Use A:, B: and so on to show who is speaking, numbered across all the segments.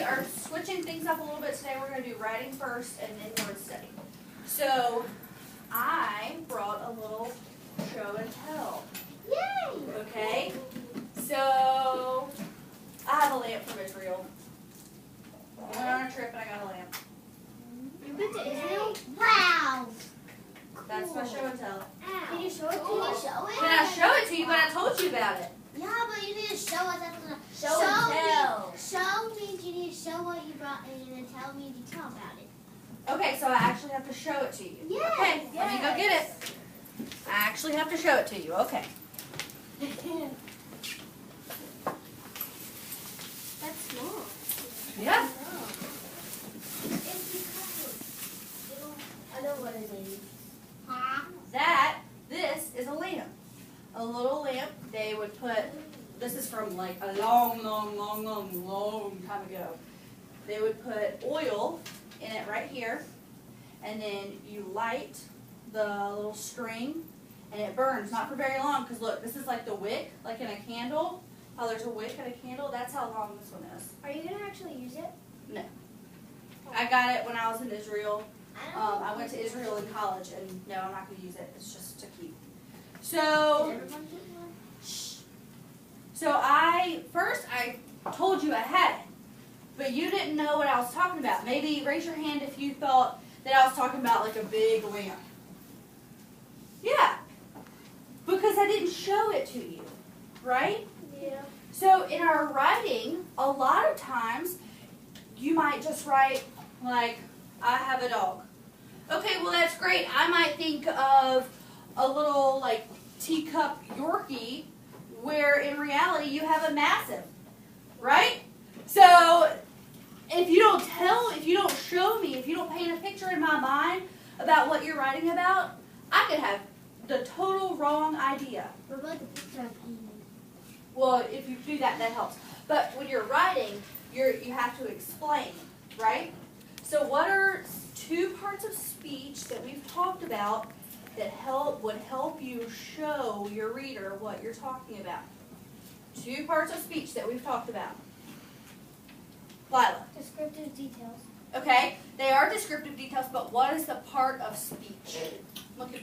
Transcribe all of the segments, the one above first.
A: are switching things up a little bit today. We're going to do writing first and then word study. So I brought a little show and tell.
B: Yay!
A: Okay? So I have a lamp from Israel. I went on a trip and I got a lamp.
B: You went to Israel? Wow!
A: That's my show and tell.
B: Can you show it to me?
A: Can I show it to you? But I told you about it.
B: Yeah, but you need to show us.
A: Show and tell.
B: Show means you need to show what you brought in, and tell means you tell about it.
A: Okay, so I actually have to show it to you.
B: Yes,
A: Okay, let me go get it. I actually have to show it to you. Okay.
B: That's small.
A: Yeah.
B: I know what it is.
A: This is a lamp. A little lamp. They would put, this is from like a long time ago. They would put oil in it right here, and then you light the little string, and it burns, not for very long, because look, this is like the wick, like in a candle. How there's a wick in a candle, that's how long this one is.
B: Are you going to actually use it?
A: No. I got it when I was in Israel. I went to Israel in college, and no, I'm not going to use it. It's just to keep. So I told you I had it, but you didn't know what I was talking about. Maybe raise your hand if you thought that I was talking about like a big lamp. Yeah, because I didn't show it to you, right?
B: Yeah.
A: So in our writing, a lot of times you might just write like, I have a dog. Okay, well that's great. I might think of a little like teacup Yorkie, where in reality you have a massive, right? So if you don't show me, if you don't paint a picture in my mind about what you're writing about, I could have the total wrong idea.
B: What about the picture of Eden?
A: Well, if you do that, that helps. But when you're writing, you have to explain, right? So what are two parts of speech that we've talked about that would help you show your reader what you're talking about? Two parts of speech that we've talked about. Lila.
B: Descriptive details.
A: Okay, they are descriptive details, but what is the part of speech? Look at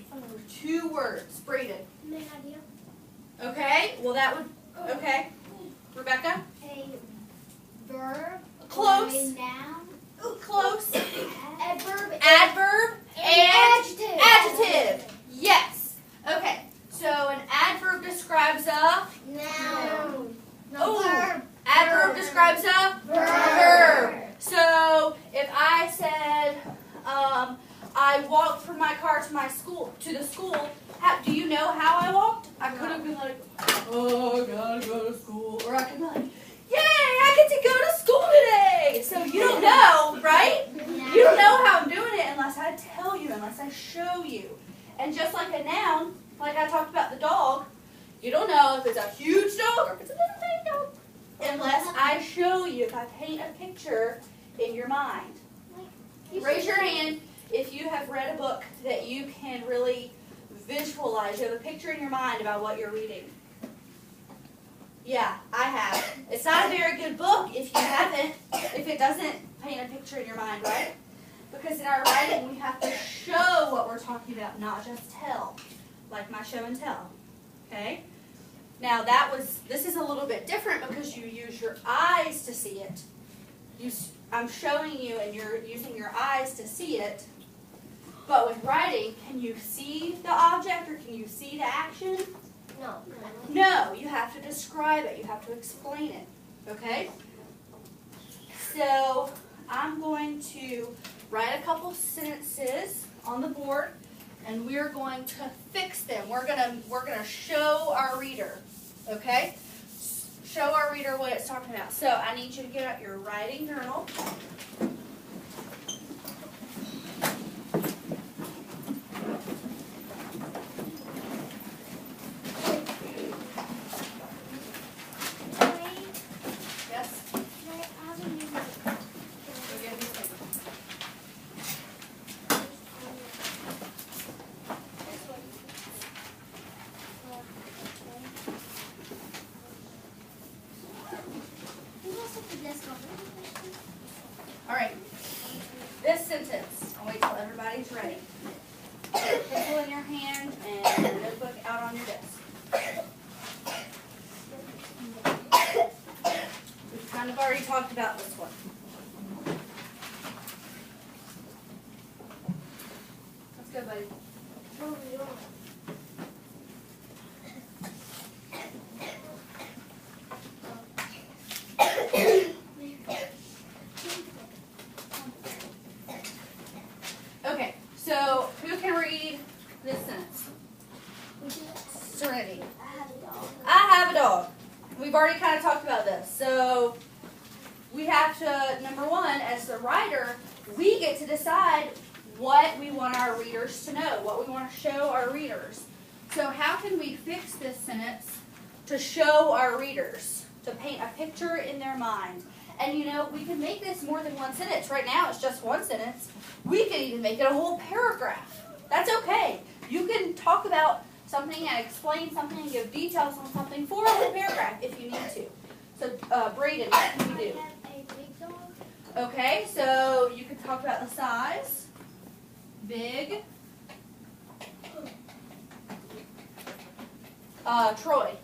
A: two words. Braden.
B: Main idea.
A: Okay, well that would, okay. Rebecca?
B: A verb.
A: Close.
B: Or a noun.
A: Close.
B: Adverb.
A: Adverb and
B: adjective.
A: adjective. Yes. Okay, so an adverb describes a
B: Noun.
A: Oh.
B: Verb.
A: adverb describes a
B: Verb.
A: So if I said, I walked from my car to the school, do you know how I walked? I could have been like, oh, I gotta go to school. Or I could be like, yay, I get to go to school today. So you don't know, right? You don't know how I'm doing it unless I tell you, unless I show you. And just like a noun, like I talked about the dog, you don't know if it's a huge dog or if it's a little tiny dog unless I show you, if I paint a picture in your mind. Raise your hand if you have read a book that you can really visualize. You have a picture in your mind about what you're reading. Yeah, I have. It's not a very good book if you haven't, if it doesn't paint a picture in your mind, right? Because in our writing, we have to show what we're talking about, not just tell, like my show and tell. Okay? Now this is a little bit different because you use your eyes to see it. I'm showing you and you're using your eyes to see it. But with writing, can you see the object or can you see the action?
B: No.
A: No, you have to describe it. You have to explain it. Okay? So I'm going to write a couple sentences on the board, and we're going to fix them. We're gonna show our reader. Okay? Show our reader what it's talking about. So I need you to get out your writing journal. sentence. I'll wait till everybody's ready. Put a pencil in your hand and your notebook out on your desk. We've kind of already talked about this one. Let's go, buddy. Okay, so who can read this sentence? Serenity. I have a dog. We've already kind of talked about this. So we have to, number one, as the writer, we get to decide what we want our readers to know, what we want to show our readers. So how can we fix this sentence to show our readers, to paint a picture in their mind? And you know, we can make this more than one sentence. Right now it's just one sentence. We can even make it a whole paragraph. That's okay. You can talk about something and explain something and give details on something for a whole paragraph if you need to. So, Braden, what can you do?
B: I have a big dog.
A: Okay, so you can talk about the size. Big. Troy.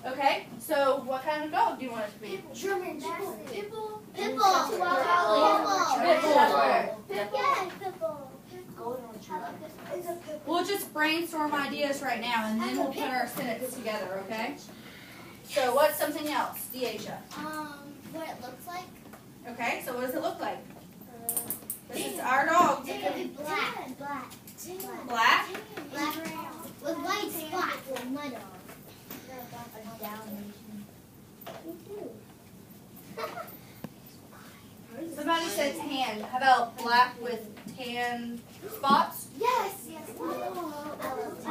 A: Okay, so what kind of dog do you want it to be?
B: German Shepherd. Pitbull.
A: We'll just brainstorm ideas right now and then we'll put our sentence together, okay? So what's something else, Deasia?
B: What it looks like?
A: Okay, so what does it look like? This is our dog.
B: Black.
A: Black?
B: With white spots. My dog.
A: Somebody said tan. How about black with tan spots?
B: Yes.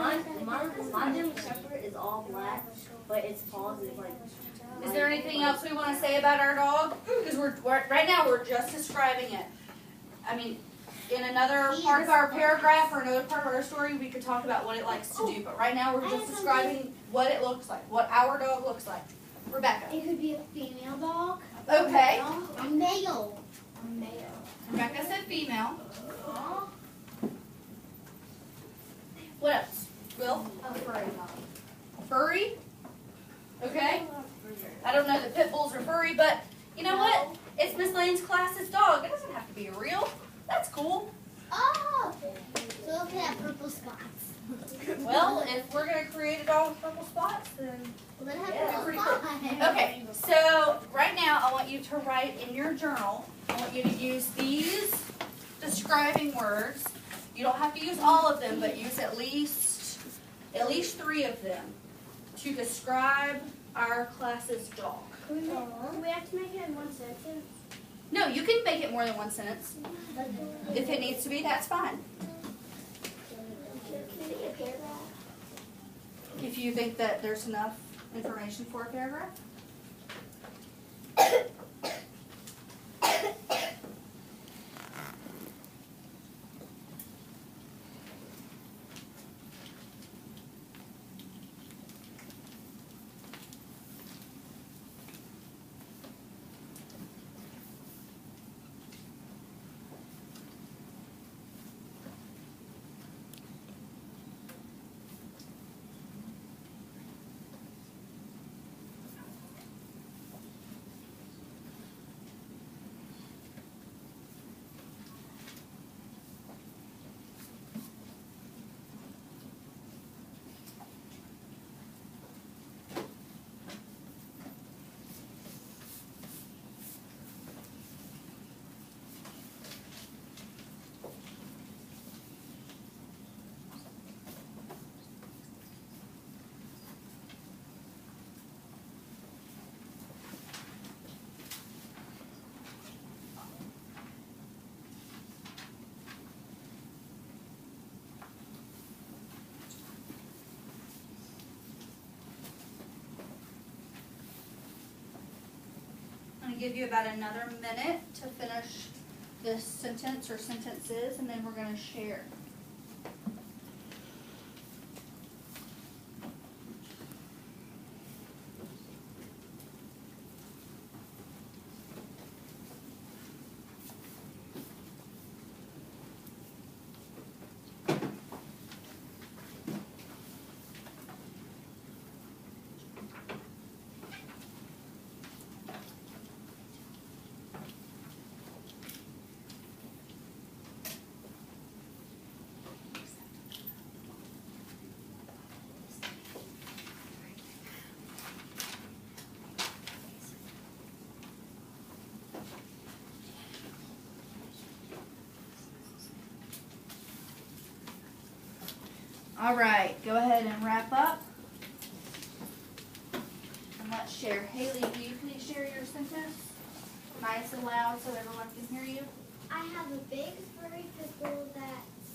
C: My German Shepherd is all black, but its paws is like.
A: Is there anything else we want to say about our dog? Because we're right now we're just describing it. I mean, in another part of our paragraph or another part of our story, we could talk about what it likes to do. But right now we're just describing what it looks like, what our dog looks like. Rebecca.
B: It could be a female dog.
A: Okay.
B: A male.
A: Rebecca said female. What else? Will?
B: A furry dog.
A: Furry? Okay. I don't know that pit bulls are furry, but you know what? It's Miss Lane's class's dog. It doesn't have to be real. That's cool.
B: Oh! So look at that purple spots.
A: Well, if we're going to create a dog with purple spots, then
B: Well, then have
A: yeah,
B: purple
A: pretty
B: spots.
A: cool. Okay, so right now I want you to write in your journal, I want you to use these describing words. You don't have to use all of them, but use at least 3 of them to describe our class's dog.
B: Do we have to make it in one sentence?
A: No, you can make it more than one sentence. If it needs to be, that's fine.
B: Can it be a paragraph?
A: If you think that there's enough information for a paragraph. I'm going to give you about another minute to finish this sentence or sentences, and then we're going to share. All right, go ahead and wrap up. And let's share. Haley, will you please share your sentence? Nice and loud so everyone can hear you.
B: I have a big furry pit bull that's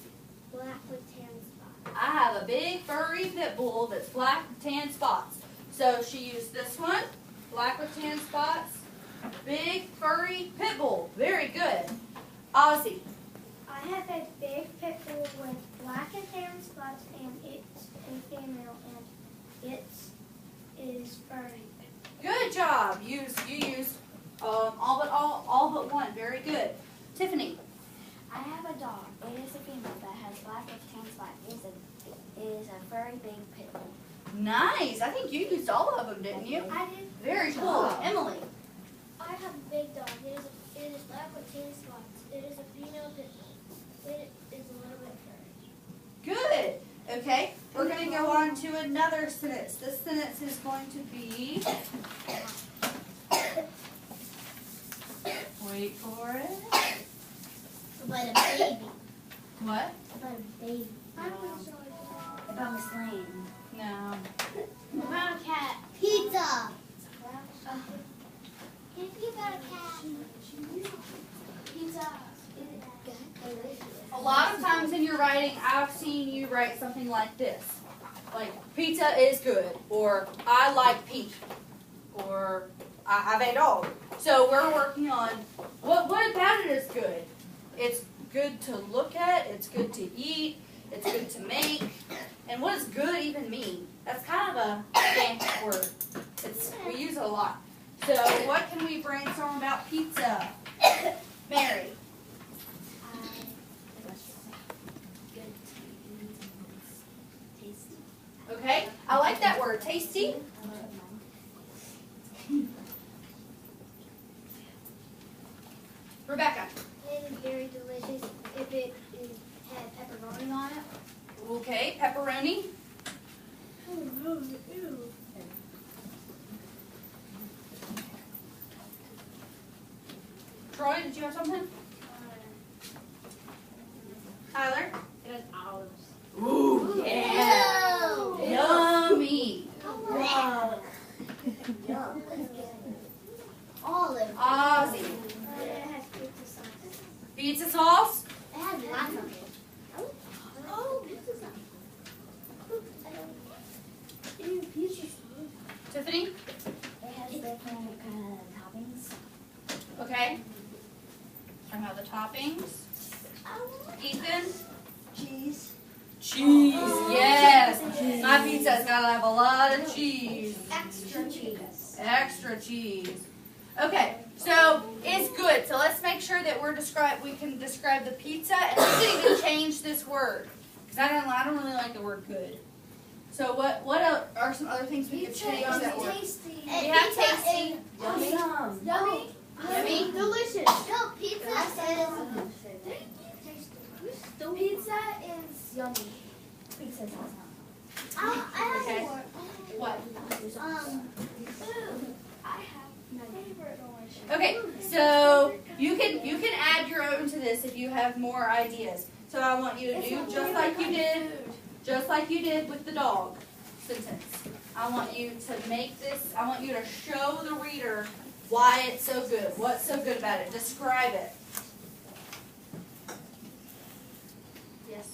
B: black with tan spots.
A: I have a big furry pit bull that's black with tan spots. So she used this one, black with tan spots. Big furry pit bull. Very good. Ozzy.
B: I have a big pit bull with black and tan spots, and it's a female, and it is furry.
A: Good job. You used all but one. Very good. Tiffany.
C: I have a dog. It is a female that has black with tan spots. It is a furry big pit bull.
A: Nice. I think you used all of them, didn't you?
B: I did.
A: Very cool. Emily.
B: I have a big dog. It is black with tan spots. It is a female pit bull. It is a little bit furry.
A: Good. Okay. We're going to go on to another sentence. This sentence is going to be. Wait for it.
B: About a baby.
A: What?
B: About a baby.
C: About Miss Lane.
A: No.
B: About a cat. Pizza. Can you about a cat? Pizza.
A: A lot of times in your writing, I've seen you write something like this. Like, pizza is good, or I like pink, or I have a dog. So we're working on what about it is good. It's good to look at, it's good to eat, it's good to make, and what does good even mean? That's kind of a fancy word. We use it a lot. So what can we brainstorm about pizza? Mary. Okay, I like that word, tasty. Rebecca.
B: It is very delicious if it had pepperoni on it.
A: Okay, pepperoni. Troy, did you have something? Tyler?
C: It has olives.
A: Ooh, yeah. Yummy.
B: Olive.
A: Ozzy.
B: It has pizza sauce.
A: Pizza sauce?
B: It has lots of it. Oh, pizza sauce. Pizza sauce.
A: Tiffany?
C: It has different kind of toppings.
A: Okay. Talking about the toppings. Ethan?
C: Cheese.
A: Cheese, yes. My pizza's gotta have a lot of cheese.
B: Extra cheese.
A: Extra cheese. Okay, so it's good. So let's make sure that we can describe the pizza, and we can even change this word because I don't really like the word good. So what are some other things we could change that word?
B: Tasty.
A: We have tasty.
C: Yummy.
B: Yummy.
A: Yummy.
B: Delicious. No, pizza is. Pizza is yummy.
C: Pizza sauce.
B: I
A: Okay.
B: have more.
A: What?
B: Food. I have my favorite delicious.
A: Okay, so you can add your own to this if you have more ideas. So I want you to do just like you did with the dog sentence. I want you to make this. I want you to show the reader why it's so good. What's so good about it? Describe it. Yes.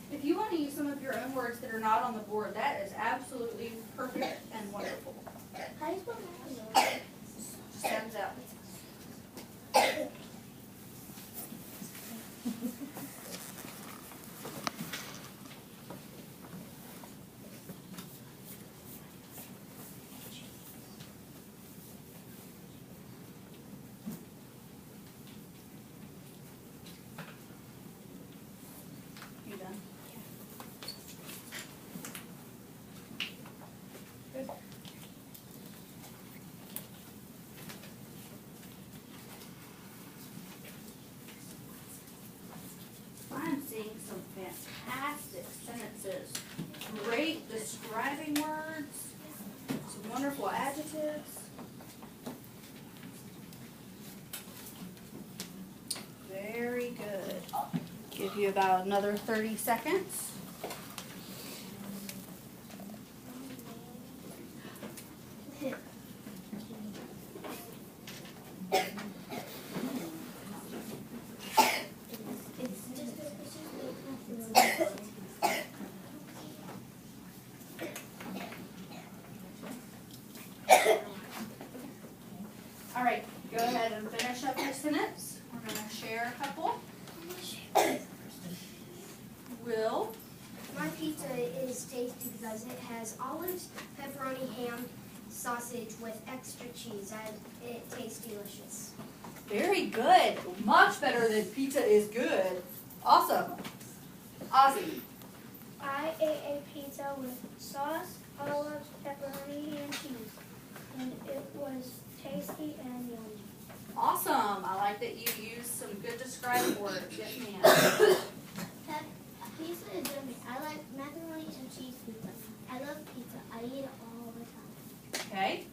A: If you want to use some of your own words that are not on the board, that is absolutely perfect and wonderful.
B: How do you spell macaroni?
A: Stands out. You done? fantastic sentences. Great describing words. Some wonderful adjectives. Very good. Give you about another 30 seconds. All right, go ahead and finish up your sentence. We're going to share a couple. Will.
B: My pizza is tasty because it has olives, pepperoni, ham, sausage with extra cheese, and it tastes delicious.
A: Very good. Much better than pizza is good. Awesome. Ozzy.
B: I ate a pizza with sauce, olives, pepperoni, and cheese, and it was tasty and yummy.
A: Awesome. I like that you used some good describing words. Yes, ma'am.
B: Pizza is yummy. I like macaroni and cheese pizza. I love pizza. I eat it all the time.
A: Okay.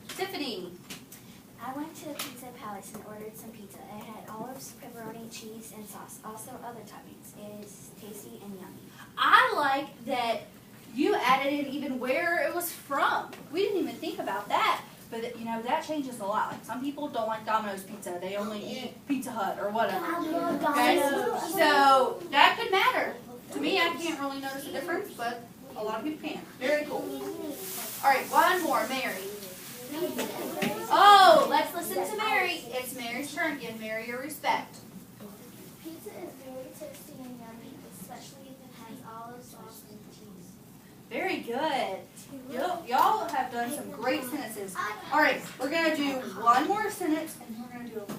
A: Tiffany.
C: I went to the Pizza Palace and ordered some pizza. It had olives, pepperoni, cheese, and sauce. Also other toppings. It is tasty and yummy.
A: I like that you added in even where it was from. We didn't even think about that. But, you know, that changes a lot. Like, some people don't like Domino's pizza. They only eat Pizza Hut or whatever. Okay? So, that could matter. To me, I can't really notice a difference, but a lot of people can. Very cool. All right, one more. Mary. Oh, let's listen to Mary. It's Mary's turn. Give Mary your respect.
B: Pizza is very tasty and yummy, especially if it has olive sauce and cheese.
A: Very good. Y'all have done some great sentences. All right, we're going to do one more sentence, and we're going to do a little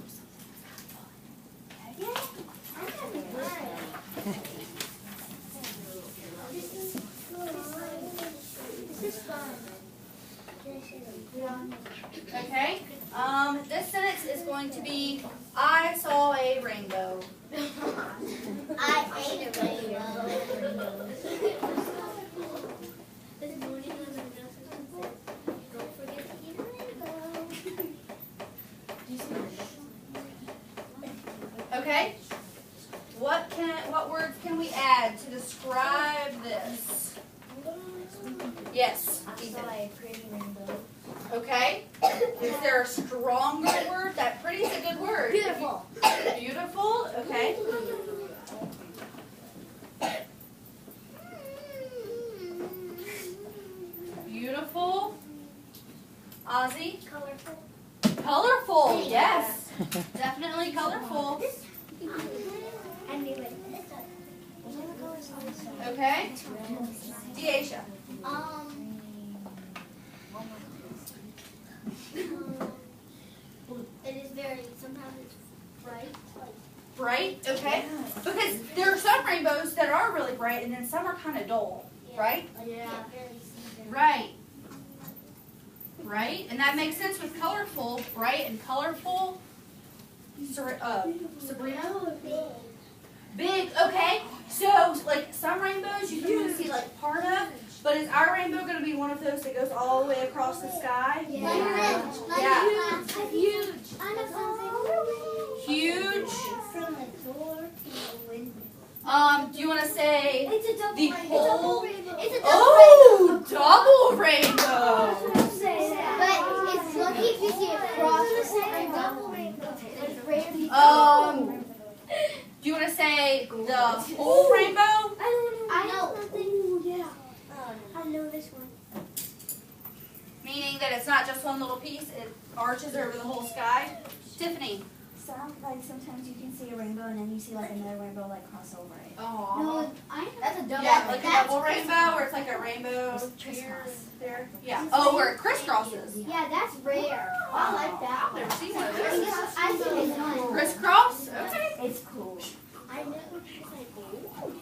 B: This is fun.
A: okay? This sentence is going to be, I saw a rainbow.
B: I ate a rainbow. This morning when my girlfriend said, don't forget to eat a rainbow.
A: Okay? What words can we add to describe this? Yes,
C: I
A: Ethan.
C: saw a pretty rainbow.
A: Okay? Is there a stronger word? That pretty is a good word.
B: Beautiful.
A: Beautiful, okay. Beautiful. Ozzy?
B: Colorful.
A: Colorful, yes. Definitely colorful.
B: I knew it.
A: Okay? Deasia.
B: It is very, sometimes it's bright.
A: Bright, okay? Because there are some rainbows that are really bright and then some are kind of dull, right?
B: Yeah.
A: Right. Right? And that makes sense with colorful, bright and colorful. Sabrina? Big, okay. So, like, some rainbows you can only see, like, part of. But is our rainbow going to be one of those that goes all the way across the sky?
B: Yeah.
A: Yeah.
B: Huge. I know something.
A: Huge.
B: From the door to the window.
A: Do you want to say
B: It's a double
A: the
B: rainbow.
A: whole...
B: It's a double
A: Oh, double rainbow.
B: But it's lucky if you see it across the double rainbow. It's rare.
A: Do you want to say the whole rainbow?
B: I know nothing. Ooh, yeah. I know this one.
A: Meaning that it's not just one little piece, it arches over the whole sky. Tiffany.
C: Sometimes you can see a rainbow and then you see like another rainbow like cross over it.
A: Oh.
B: That's a double.
A: Yeah, like a double rainbow where it's like a rainbow here, there. Yeah. Oh, where it crisscrosses.
B: Yeah, that's rare. I like that.
A: I've never seen one of those.
B: I think it's fun.
A: Crisscross? Okay.
C: It's cool.
B: I know. It's like, oh.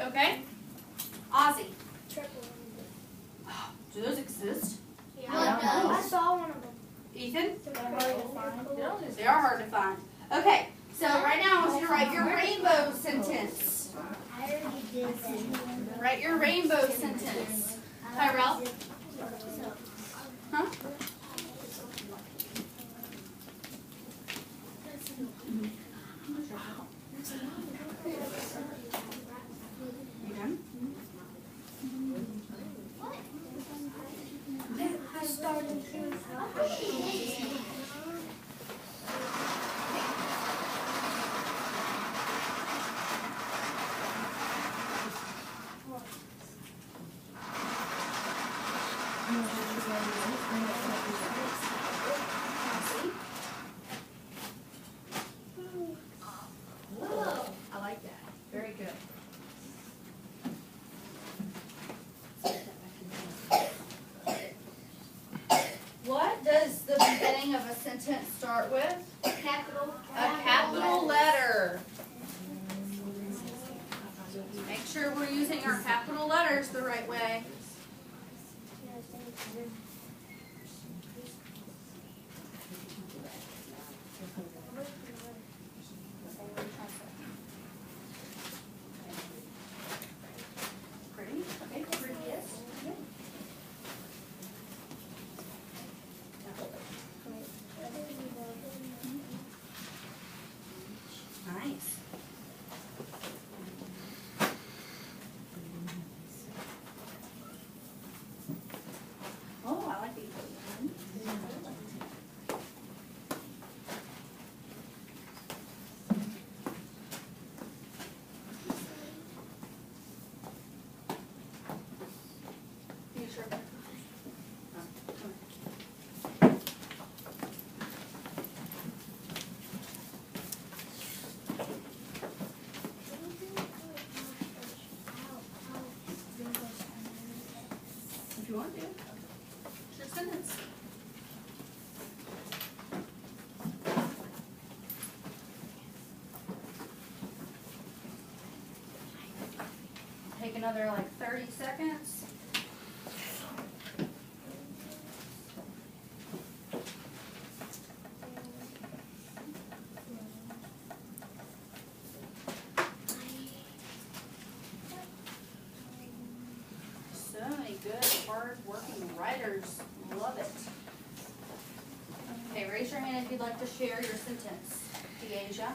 A: Okay. Ozzy.
B: Triple.
A: Do those exist?
B: Yeah, I saw one of them.
A: Ethan?
B: They're hard to find.
A: They are hard to find. Okay, so right now I want you to write your rainbow sentence.
B: I already did that.
A: Write your rainbow sentence. Tyrell? Huh? You done?
B: I started to.
A: I like that. Very good. What does the beginning of a sentence start with?
B: Capital.
A: A capital letter. Make sure we're using our capital letters the right way. Pretty? Okay, prettiest. Good. Nice. Oh, I like these. You sure? Oh, come on. If you want to. It's your sentence. Take another like 30 seconds. So many good, hard-working writers. Love it. Okay, raise your hand if you'd like to share your sentence. Deasia.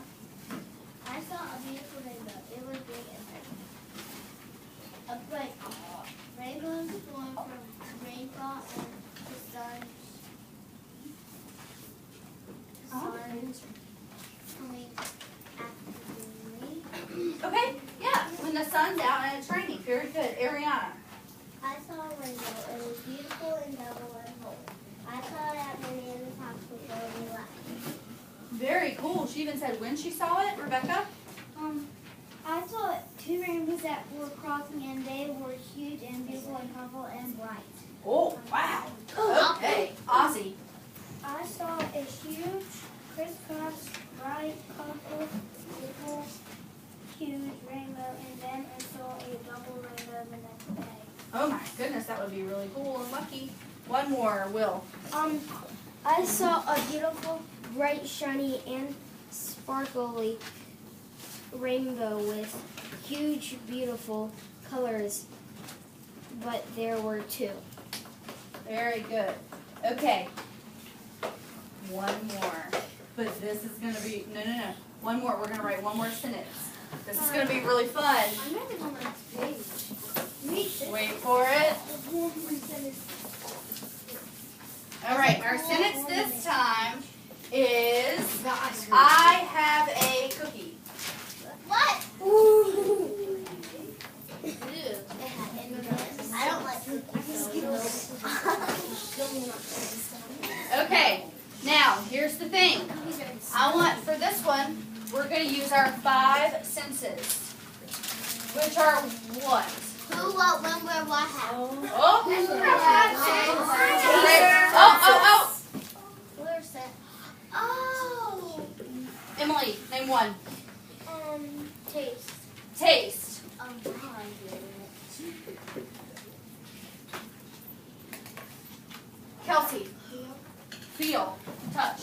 B: I saw a beautiful rainbow. It was big and pretty. A bright rainbows born from rainfall and the sun coming after the rain.
A: Okay, yeah, when the sun's out and it's raining. Very good. Ariana.
B: I saw a rainbow. It was beautiful and double and whole. I saw it at my neighbor's house before we left.
A: Very cool. She even said when she saw it. Rebecca?
B: I saw two rainbows that were crossing and they were huge and beautiful and colorful and bright.
A: Oh, wow. Okay. Ozzy.
B: I saw a huge, crisscross, bright, colorful, beautiful, huge rainbow, and then I saw a double rainbow the next day.
A: Oh my goodness, that would be really cool and lucky. One more, Will.
B: I saw a beautiful, bright, shiny, and sparkly rainbow with huge, beautiful colors, but there were two.
A: Very good. Okay. One more. But this is going to be, no. One more. We're going to write one more sentence. This is going to be really fun.
B: I'm ready on the next page.
A: Wait for it. All right, our sentence this time is, I have a cookie.
B: What? I don't like cookies.
A: Okay, now here's the thing. I want, for this one, we're going to use our 5 senses, which are what?
B: Who, what, when, where, what, how.
A: Oh!
B: Where's that? Oh.
A: Emily, name one.
B: Taste.
A: Taste.
B: Now I get it.
A: Kelsey. Feel. Touch.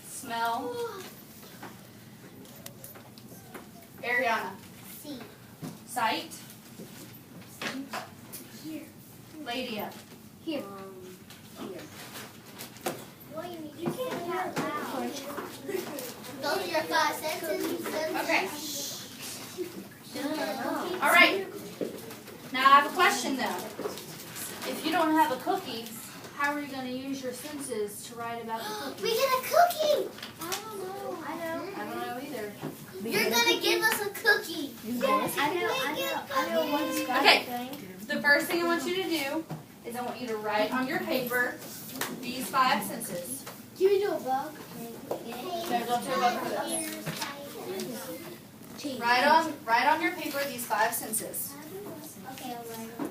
A: Smell. Ariana.
B: See.
A: Sight.
B: Here.
A: Ladia.
C: Here.
B: Well, you can't do that loud. Those are your 5 sentences.
A: Okay. All right. Now I have a question though. If you don't have a cookie, how are you going to use your senses to write about the cookie?
B: We get a cookie. I don't know.
A: I don't know either.
B: You're gonna give us a cookie. Yes,
C: I know one
A: Okay.
C: thing.
A: The first thing I want you to do is I want you to write on your paper these 5 senses.
B: Can we do a bug?
A: No, don't do a bug for this. Write on your paper these 5 senses.
B: Okay, I'll write it.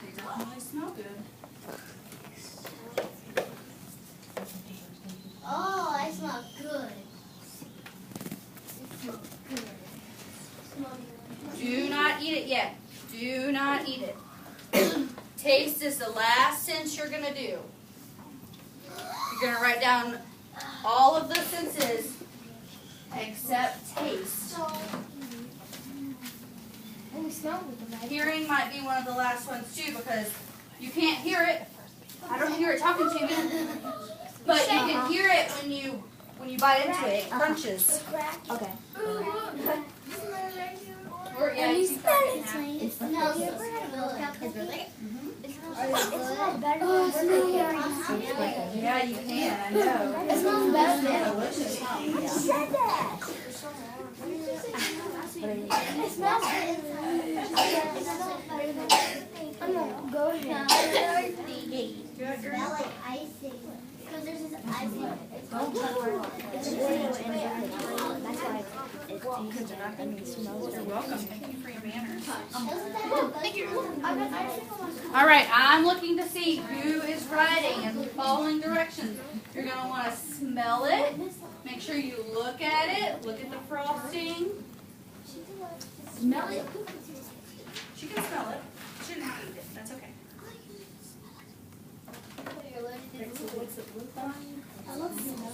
A: They definitely smell good.
B: Oh, I smell good.
A: Do not eat it yet. Do not eat it. Taste is the last sense you're going to do. You're going to write down all of the senses except taste.
B: And we smell with the
A: Hearing might be one of the last ones too because you can't hear it. I don't hear it talking to you. But you can hear it when you bite into it. It crunches.
C: Okay.
A: Or, yeah, you can crack it in half.
B: It smells good.
A: Yeah, you can. I know.
B: It smells better than
A: Delicious, huh?
B: said that. It smells Go ahead. Smell like icing. Because there's this icing.
C: Don't touch my It's oil in it. That's why it's
A: You're welcome. Thank you for your manners.
B: Thank you.
A: All right, I'm looking to see who is writing and following directions. You're going to want to smell it. Make sure you look at it. Look at the frosting.
B: Smell it.
A: She can smell it. She didn't have to eat it. That's okay.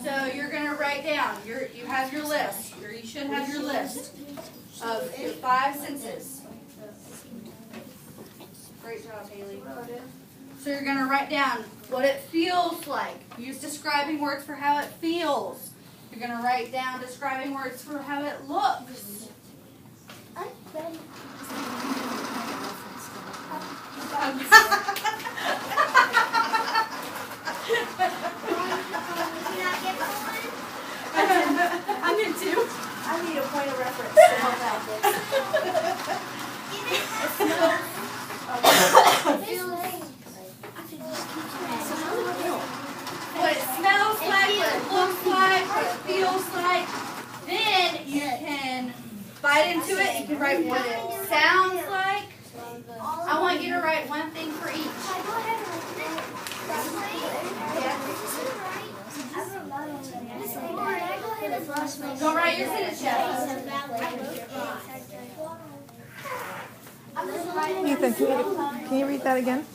A: So you're going to write down. You have your list. You should have your list of your 5 senses. Great job, Haley. So you're going to write down what it feels like. Use describing words for how it feels. You're going to write down describing words for how it looks. I'm in too.
C: I need a point of reference to help out this.
A: What it smells like, what it looks like, what it feels like. Then you can bite into it. You can write what it sounds like. I want you to write one thing for each. Don't write your sentence yet.
D: Ethan, can you read that again?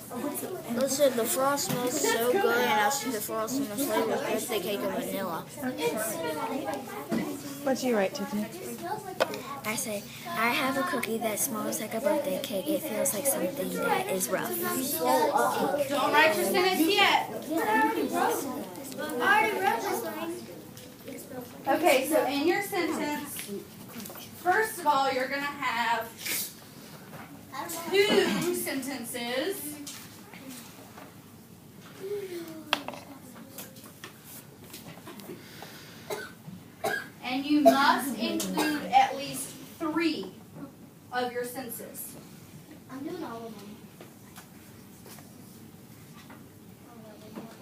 E: Listen, the frost smells so good, and I see the frost in the flavor of birthday cake and vanilla.
D: What do you write, Tiffany?
E: I say, I have a cookie that smells like a birthday cake. It feels like something that is rough.
A: Don't write your sentence yet. Okay, so in your sentence, first of all, you're going to have 2 sentences. And you must include at least 3 of your senses.
B: I'm doing all of them.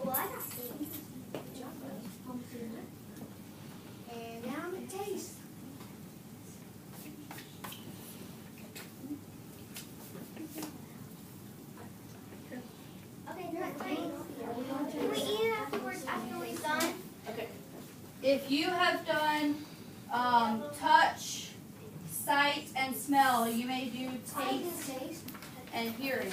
B: Well, I got things. And now I'm at taste.
A: touch, sight, and smell. You may do taste and hearing.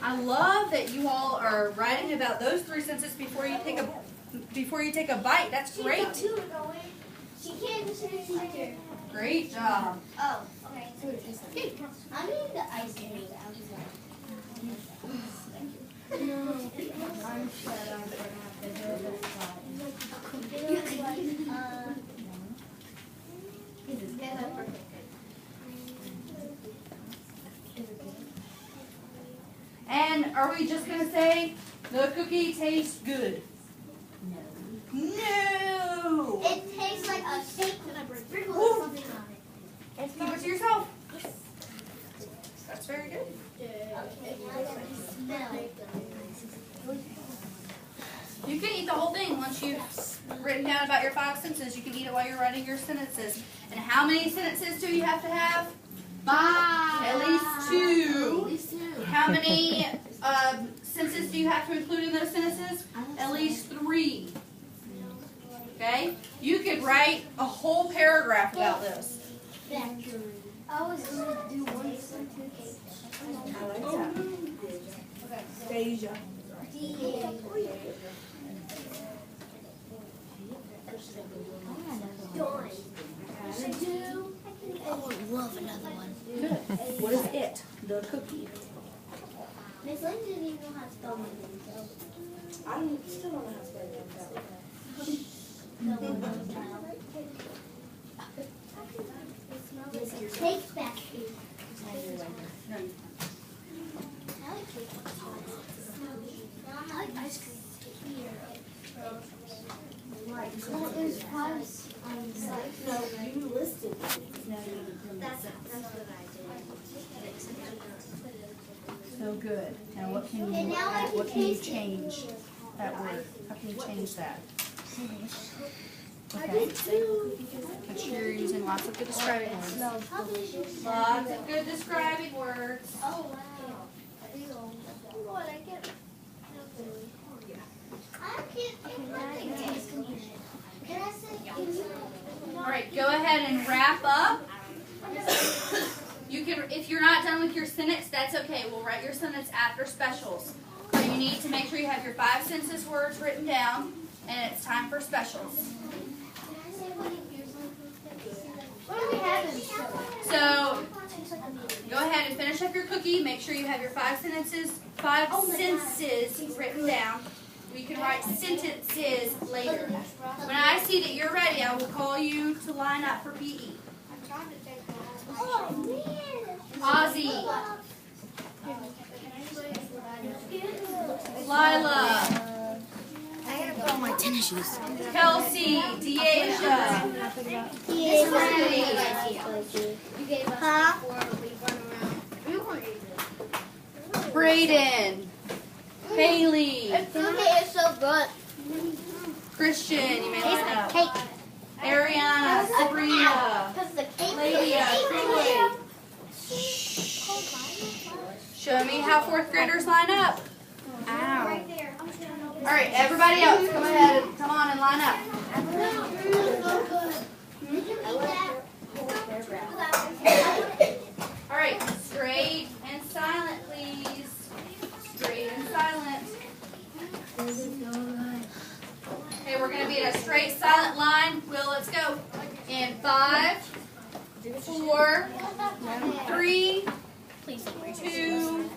A: I love that you all are writing about those 3 senses before you take a bite. That's great.
B: She can't just finish.
A: Great job.
B: Oh, okay. I'm eating the ice cream. I'm sure I'm gonna have to do
A: And are we just going to say the cookie tastes good? No.
B: It tastes like a shake with a sprinkle or something on it.
A: Keep it to yourself. That's very good. You can eat the whole thing once you've written down about your 5 senses. You can eat it while you're writing your sentences. And how many sentences do you have to have? 5. At least 2. How many senses do you have to include in those sentences? At least 3. Okay? You could write a whole paragraph about this.
B: I was going to do 1 sentence.
D: I like that. Deja.
E: I would love another one.
A: Good. What is it? The cookie.
B: Miss Lynn didn't even know how to spell my name, so.
D: I still don't know how to spell that.
B: Take back.
A: No.
B: I like ice cream. That is twice on the side.
D: No, you listed.
B: That's what I did.
A: So good. Now what can
B: And
A: you
B: now I
A: add?
B: can
A: What can you
B: taste it.
A: change that word? How can you change that?
B: I
A: Okay.
B: did too.
A: Make sure you're using lots of good describing words.
B: How did you say?
A: Lots of good describing words.
B: Oh, wow. What I get? I can't. Can I say?
A: All right, go ahead and wrap up. You can, if you're not done with your sentence, that's okay. We'll write your sentence after specials. So you need to make sure you have your 5 senses words written down, and it's time for specials.
B: What do we have in
A: So go ahead and finish up your cookie. Make sure you have your 5 senses written down. We can write sentences later. When I see that you're ready, I will call you to line up for PE.
B: Oh, man.
A: Ozzy, Lila,
E: I gotta put on my tennis shoes.
A: Kelsey, Deasia, Braden, Haley,
B: It's so good.
A: Christian, you may line up. Ariana, Sabrina, Lydia, Troy. Show me how 4th graders line up. Ow. All right, everybody else, come ahead and come on and line up. All right, straight and silent, please. Straight and silent. Okay, we're going to be in a straight, silent line. Will, let's go. In 5, 4, 3, 2,